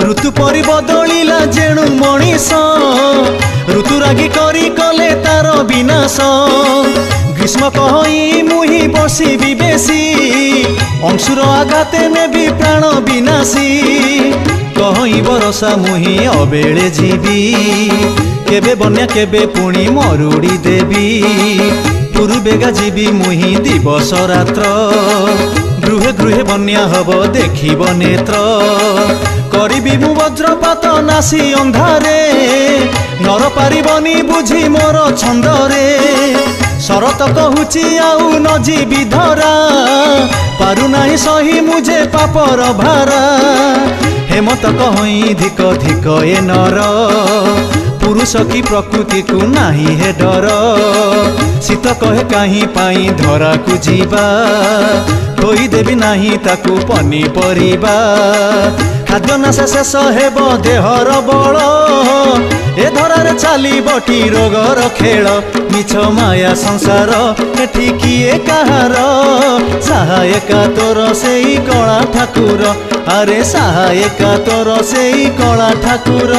ऋतु परि बदलिला जेणु मनीष ऋतुरागी करी कले तार विनाश ग्रीष्म कहि मुहि बसिबि बेसी अंशुर आघाते नेबि प्राण विनाशी कहि बरसा मुहि अबेले जीवी केबे बन्या केबे पुणी मरुड़ी देवी पूर्वेगा जीवी मुहि दिवस रात्र गृहे गृहे बन्या हब देखिब नेत्र करिबि मु वज्रपात नासी अंधारे नर पारिबनी बुझी मोर छंदरे शरत कहूची आउ न जीवी धरा पारु नाही सही मुझे पापर भारा हेमत कहि धिक धिक ए नर पुरुष की प्रकृति को नाही हे डर शीत कहे कहीं पाई धरा को जीवा खोई देवी नाही ताकू पनीपरिबा खाद्य नाश शेष हेब देहर बल ए धरारे चलीबटी रोगर खेल मिछ माया संसार एठी किए काहार सहायका तोर सेई कला ठाकुर अरे सहायका तोर सेई कला ठाकुर।